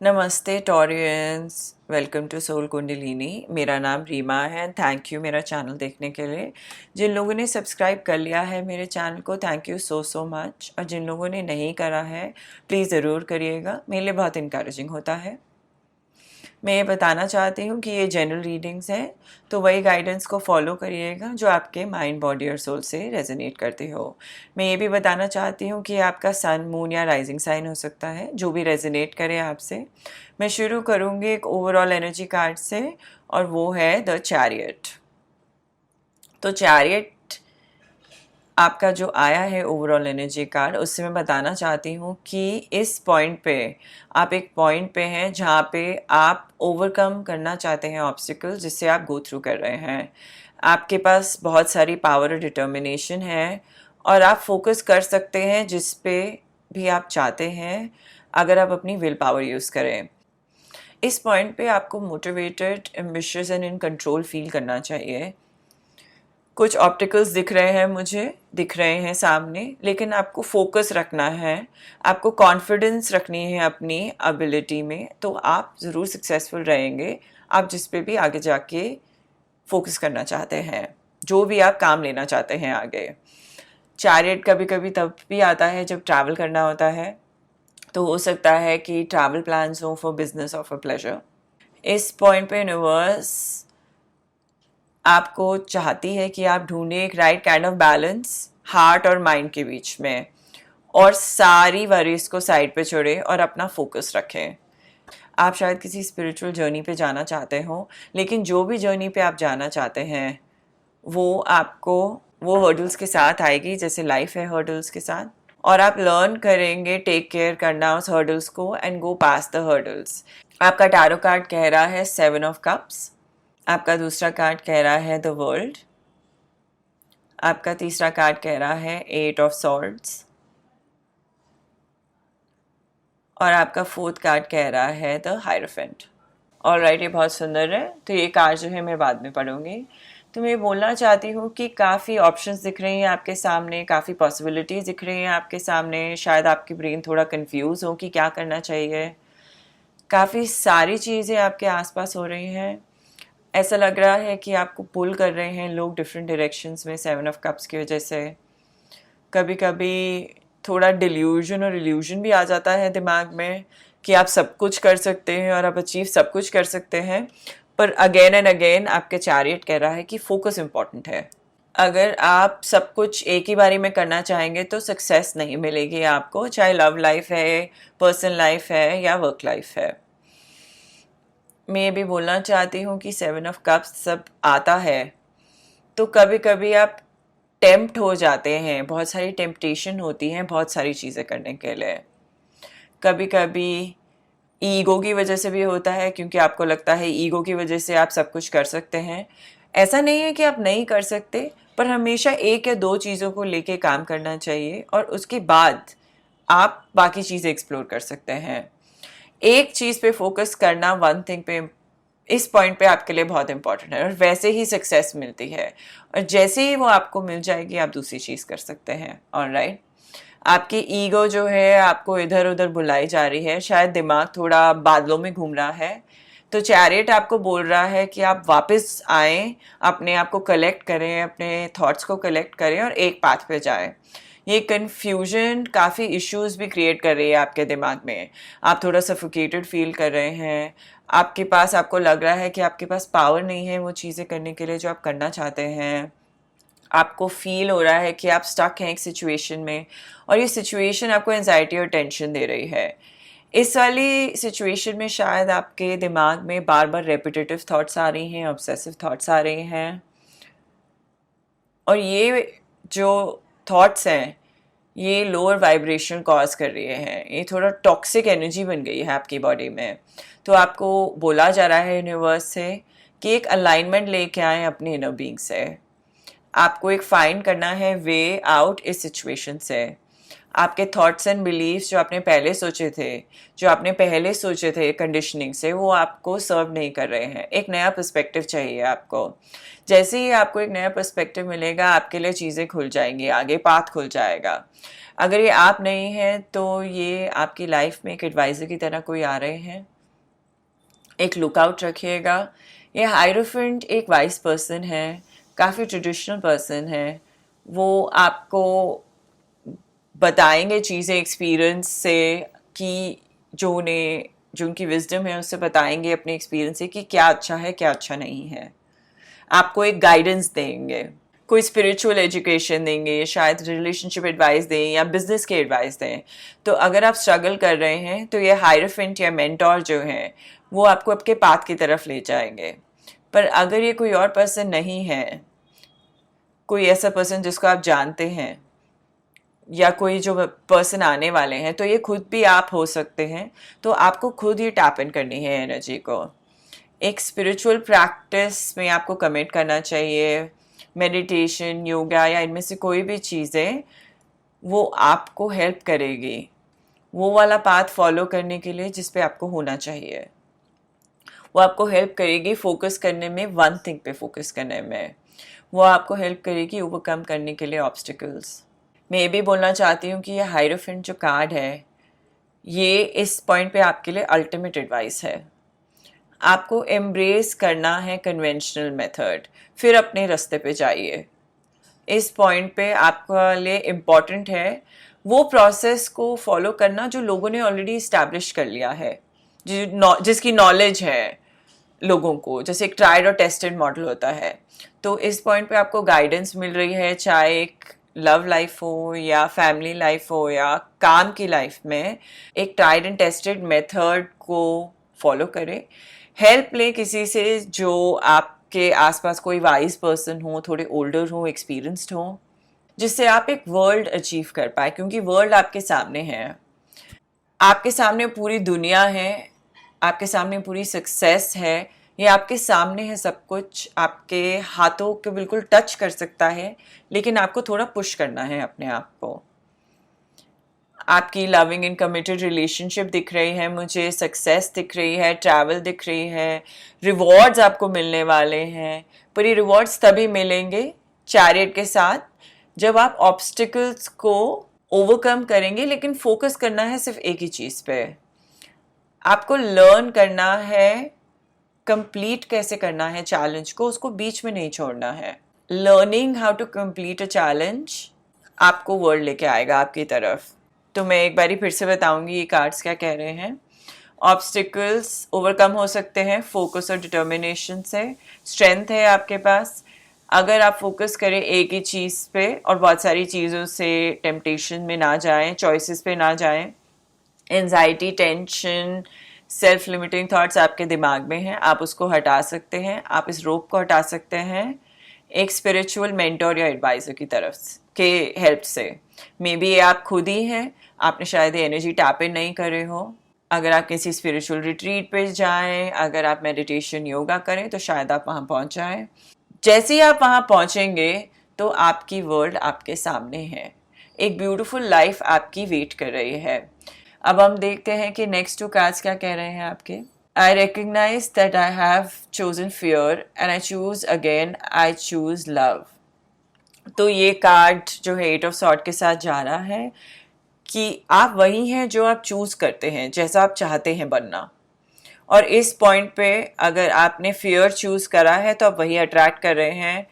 नमस्ते Taureans, welcome to soul Kundalini. मेरा नाम रीमा है। थैंक यू मेरा चैनल देखने के लिए। जिन लोगों ने सब्सक्राइब कर लिया है मेरे चैनल को, थैंक यू सो मच। और जिन लोगों ने नहीं करा है, प्लीज़ ज़रूर करिएगा, मेरे लिए बहुत इनकरेजिंग होता है। मैं ये बताना चाहती हूँ कि ये जनरल रीडिंग्स हैं, तो वही गाइडेंस को फॉलो करिएगा जो आपके माइंड, बॉडी और सोल से रेजोनेट करती हो। मैं ये भी बताना चाहती हूँ कि आपका सन, मून या राइजिंग साइन हो सकता है, जो भी रेजोनेट करे आपसे। मैं शुरू करूँगी एक ओवरऑल एनर्जी कार्ड से, और वो है द चैरियट। तो चैरियट आपका जो आया है ओवरऑल एनर्जी कार्ड, उससे मैं बताना चाहती हूँ कि इस पॉइंट पे आप एक पॉइंट पे हैं जहाँ पे आप ओवरकम करना चाहते हैं ऑब्स्टिकल जिससे आप गो थ्रू कर रहे हैं। आपके पास बहुत सारी पावर और डिटर्मिनेशन है, और आप फोकस कर सकते हैं जिस पे भी आप चाहते हैं, अगर आप अपनी विल पावर यूज़ करें। इस पॉइंट पे आपको motivated, ambitious and in control feel करना चाहिए। कुछ ऑप्टिकल्स दिख रहे हैं, मुझे दिख रहे हैं सामने, लेकिन आपको फोकस रखना है, आपको कॉन्फिडेंस रखनी है अपनी एबिलिटी में, तो आप ज़रूर सक्सेसफुल रहेंगे। आप जिस पे भी आगे जाके फोकस करना चाहते हैं, जो भी आप काम लेना चाहते हैं आगे। चैरियट कभी कभी तब भी आता है जब ट्रैवल करना होता है, तो हो सकता है कि ट्रैवल प्लान्स हो फॉर बिजनेस और फॉर प्लेजर। इस पॉइंट पे यूनिवर्स आपको चाहती है कि आप ढूंढें एक right kind of balance heart और माइंड के बीच में, और सारी वरीज को साइड पे छोड़ें और अपना फोकस रखें। आप शायद किसी स्पिरिचुअल जर्नी पे जाना चाहते हो, लेकिन जो भी जर्नी पे आप जाना चाहते हैं वो आपको वो हर्डल्स के साथ आएगी, जैसे लाइफ है हर्डल्स के साथ, और आप लर्न करेंगे टेक केयर करना उस हर्डल्स को and go pass the hurdles. आपका टैरो कार्ड कह रहा है 7 ऑफ कप्स। आपका दूसरा कार्ड कह रहा है द वर्ल्ड। आपका तीसरा कार्ड कह रहा है 8 ऑफ सॉर्ड्स। और आपका फोर्थ कार्ड कह रहा है द हायरोफेंट। ऑलराइट, ये बहुत सुंदर है। तो ये कार्ड जो है मैं बाद में पढ़ूंगी। तो मैं बोलना चाहती हूँ कि काफ़ी ऑप्शंस दिख रही हैं आपके सामने, काफ़ी पॉसिबिलिटीज़ दिख रही हैं आपके सामने। शायद आपकी ब्रेन थोड़ा कंफ्यूज हो कि क्या करना चाहिए। काफ़ी सारी चीज़ें आपके आसपास हो रही हैं। ऐसा लग रहा है कि आपको पुल कर रहे हैं लोग डिफरेंट डायरेक्शंस में 7 ऑफ कप्स की वजह से। कभी कभी थोड़ा डिल्यूजन और इल्यूजन भी आ जाता है दिमाग में कि आप सब कुछ कर सकते हैं और आप अचीव सब कुछ कर सकते हैं, पर अगेन एंड अगेन आपके चैरियट कह रहा है कि फोकस इम्पॉर्टेंट है। अगर आप सब कुछ एक ही बारी में करना चाहेंगे तो सक्सेस नहीं मिलेगी आपको, चाहे लव लाइफ है, पर्सनल लाइफ है या वर्क लाइफ है। मैं ये भी बोलना चाहती हूँ कि 7 ऑफ कप्स सब आता है तो कभी कभी आप टेम्प्ट हो जाते हैं, बहुत सारी टेम्पटेशन होती हैं बहुत सारी चीज़ें करने के लिए। कभी कभी ईगो की वजह से भी होता है, क्योंकि आपको लगता है ईगो की वजह से आप सब कुछ कर सकते हैं। ऐसा नहीं है कि आप नहीं कर सकते, पर हमेशा एक या दो चीज़ों को लेके काम करना चाहिए, और उसके बाद आप बाकी चीज़ें एक्सप्लोर कर सकते हैं। एक चीज़ पे फोकस करना, वन थिंग पे, इस पॉइंट पे आपके लिए बहुत इंपॉर्टेंट है, और वैसे ही सक्सेस मिलती है। और जैसे ही वो आपको मिल जाएगी आप दूसरी चीज़ कर सकते हैं। ऑलराइट, आपकी ईगो जो है आपको इधर उधर बुलाई जा रही है, शायद दिमाग थोड़ा बादलों में घूम रहा है, तो चैरियट आपको बोल रहा है कि आप वापस आएँ, अपने आप को कलेक्ट करें, अपने थॉट्स को कलेक्ट करें और एक पाथ पे जाएं। ये कन्फ्यूजन काफ़ी इश्यूज भी क्रिएट कर रही है आपके दिमाग में। आप थोड़ा सफोकेटेड फील कर रहे हैं, आपके पास, आपको लग रहा है कि आपके पास पावर नहीं है वो चीज़ें करने के लिए जो आप करना चाहते हैं। आपको फील हो रहा है कि आप स्टक हैं एक सिचुएशन में, और ये सिचुएशन आपको एंजाइटी और टेंशन दे रही है। इस वाली सिचुएशन में शायद आपके दिमाग में बार बार रेपिटेटिव थॉट्स आ रही हैं, ऑब्सेसिव थॉट्स आ रही हैं, और ये जो थॉट्स हैं ये लोअर वाइब्रेशन कॉज कर रही हैं, ये थोड़ा टॉक्सिक एनर्जी बन गई है आपकी बॉडी में। तो आपको बोला जा रहा है यूनिवर्स से कि एक अलाइनमेंट लेके आए अपनी इनर बीइंग से। आपको एक फाइंड करना है वे आउट इस सिचुएशन से। आपके थॉट्स एंड बिलीव्स जो आपने पहले सोचे थे कंडीशनिंग से, वो आपको सर्व नहीं कर रहे हैं। एक नया पर्सपेक्टिव चाहिए आपको। जैसे ही आपको एक नया पर्सपेक्टिव मिलेगा आपके लिए चीज़ें खुल जाएंगी, आगे पाथ खुल जाएगा। अगर ये आप नहीं हैं तो ये आपकी लाइफ में एक एडवाइज़र की तरह कोई आ रहे हैं, एक लुकआउट रखिएगा। ये हायरोफेंट एक वाइज पर्सन है, काफ़ी ट्रेडिशनल पर्सन है। वो आपको बताएंगे चीज़ें एक्सपीरियंस से, कि जो उनकी विजडम है उससे बताएंगे अपने एक्सपीरियंस से कि क्या अच्छा है क्या अच्छा नहीं है। आपको एक गाइडेंस देंगे, कोई स्पिरिचुअल एजुकेशन देंगे, शायद रिलेशनशिप एडवाइस दें या बिजनेस के एडवाइस दें। तो अगर आप स्ट्रगल कर रहे हैं तो ये हायरोफेंट या मेंटोर जो हैं वो आपको आपके पाथ की तरफ ले जाएंगे। पर अगर ये कोई और पर्सन नहीं है, कोई ऐसा पर्सन जिसको आप जानते हैं या कोई जो पर्सन आने वाले हैं, तो ये खुद भी आप हो सकते हैं। तो आपको खुद ही टैप इन करनी है एनर्जी को। एक स्पिरिचुअल प्रैक्टिस में आपको कमिट करना चाहिए। मेडिटेशन, योगा या इनमें से कोई भी चीज़ें वो आपको हेल्प करेगी वो वाला पाथ फॉलो करने के लिए जिस पे आपको होना चाहिए। वो आपको हेल्प करेगी फोकस करने में, वन थिंग पे फोकस करने में। वो आपको हेल्प करेगी ओवरकम करने के लिए ऑब्स्टिकल्स। मैं ये भी बोलना चाहती हूँ कि ये हायरोफेंट जो कार्ड है ये इस पॉइंट पे आपके लिए अल्टीमेट एडवाइस है। आपको एम्ब्रेस करना है कन्वेंशनल मेथड, फिर अपने रास्ते पे जाइए। इस पॉइंट पे आपके लिए इम्पॉर्टेंट है वो प्रोसेस को फॉलो करना जो लोगों ने ऑलरेडी इस्टेब्लिश कर लिया है, जिसकी नॉलेज है लोगों को, जैसे एक ट्राइड और टेस्टेड मॉडल होता है। तो इस पॉइंट पे आपको गाइडेंस मिल रही है, चाहे एक लव लाइफ हो या फैमिली लाइफ हो या काम की लाइफ में, एक ट्राइड एंड टेस्टेड मेथड को फॉलो करें। हेल्प लें किसी से जो आपके आसपास कोई वाइज पर्सन हो, थोड़े ओल्डर हो, एक्सपीरियंस्ड हो, जिससे आप एक वर्ल्ड अचीव कर पाए। क्योंकि वर्ल्ड आपके सामने है, आपके सामने पूरी दुनिया है, आपके सामने पूरी सक्सेस है, ये आपके सामने है सब कुछ, आपके हाथों के बिल्कुल टच कर सकता है। लेकिन आपको थोड़ा पुश करना है अपने आप को। आपकी लविंग एंड कमिटेड रिलेशनशिप दिख रही है मुझे, सक्सेस दिख रही है, ट्रैवल दिख रही है, रिवॉर्ड्स आपको मिलने वाले हैं। पर ये रिवॉर्ड्स तभी मिलेंगे चैरियट के साथ जब आप ऑब्स्टिकल्स को ओवरकम करेंगे। लेकिन फोकस करना है सिर्फ एक ही चीज़ पे। आपको लर्न करना है कंप्लीट कैसे करना है चैलेंज को, उसको बीच में नहीं छोड़ना है। Learning how to complete a challenge आपको वर्ल्ड लेके आएगा आपकी तरफ। तो मैं एक बारी फिर से बताऊंगी ये कार्ड्स क्या कह रहे हैं। ऑब्स्टिकल्स ओवरकम हो सकते हैं फोकस और डिटर्मिनेशन से। स्ट्रेंथ है आपके पास, अगर आप फोकस करें एक ही चीज़ पे और बहुत सारी चीज़ों से टेम्पटेशन में ना जाएं, चॉइसेस पे ना जाएं। Anxiety, tension, self limiting thoughts आपके दिमाग में हैं, आप उसको हटा सकते हैं, आप इस रोप को हटा सकते हैं एक स्पिरिचुअल मेंटोर या एडवाइज़र की तरफ के हेल्प से। मे बी ये आप खुद ही हैं, आपने शायद ये एनर्जी टैप इन नहीं करे हो। अगर आप किसी स्पिरिचुअल रिट्रीट पे जाएं, अगर आप मेडिटेशन योगा करें तो शायद आप वहाँ पहुँच जाएं। जैसे ही आप वहाँ पहुँचेंगे तो आपकी वर्ल्ड आपके सामने है, एक ब्यूटीफुल लाइफ आपकी वेट कर रही है। अब हम देखते हैं कि नेक्स्ट टू कार्ड्स क्या कह रहे हैं आपके। I recognize that I have chosen fear and I choose again, I choose love। तो ये कार्ड जो है एट ऑफ सॉर्ड के साथ जा रहा है कि आप वही हैं जो आप चूज करते हैं, जैसा आप चाहते हैं बनना। और इस पॉइंट पे अगर आपने फियर चूज करा है तो आप वही अट्रैक्ट कर रहे हैं।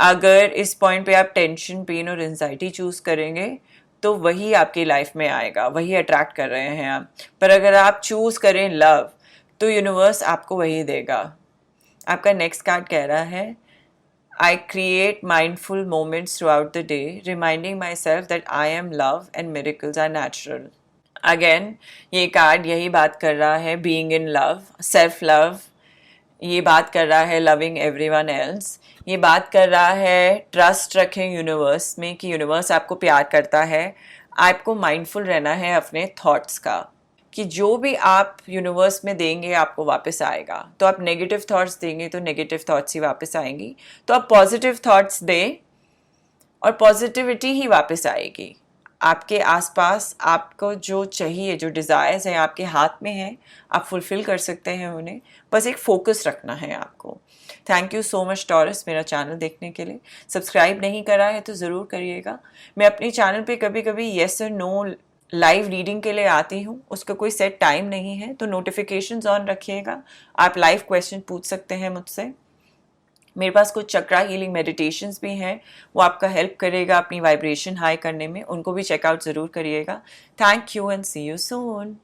अगर इस पॉइंट पे आप टेंशन, पेन और एंजाइटी चूज करेंगे तो वही आपकी लाइफ में आएगा, वही अट्रैक्ट कर रहे हैं आप। पर अगर आप चूज करें लव तो यूनिवर्स आपको वही देगा। आपका नेक्स्ट कार्ड कह रहा है I create mindful moments throughout the day, reminding myself that I am love and miracles are natural। Again, ये कार्ड यही बात कर रहा है being in love, self love, ये बात कर रहा है loving everyone else, ये बात कर रहा है ट्रस्ट रखें यूनिवर्स में कि यूनिवर्स आपको प्यार करता है। आपको माइंडफुल रहना है अपने थॉट्स का, कि जो भी आप यूनिवर्स में देंगे आपको वापस आएगा। तो आप नेगेटिव थॉट्स देंगे तो नेगेटिव थॉट्स ही वापस आएंगी, तो आप पॉजिटिव थॉट्स दें और पॉजिटिविटी ही वापस आएगी। आपके आसपास आपको जो चाहिए, जो डिज़ायर्स हैं आपके हाथ में हैं, आप फुलफ़िल कर सकते हैं उन्हें, बस एक फ़ोकस रखना है आपको। Thank you so much taurus, मेरा चैनल देखने के लिए। सब्सक्राइब नहीं करा है तो ज़रूर करिएगा। मैं अपने चैनल पे कभी कभी येस और नो लाइव रीडिंग के लिए आती हूँ, उसका कोई सेट टाइम नहीं है, तो नोटिफिकेशंस ऑन रखिएगा। आप लाइव क्वेश्चन पूछ सकते हैं मुझसे। मेरे पास कुछ चक्रा हीलिंग मेडिटेशंस भी हैं, वो आपका हेल्प करेगा अपनी वाइब्रेशन हाई करने में, उनको भी चेकआउट ज़रूर करिएगा। Thank you and see you soon.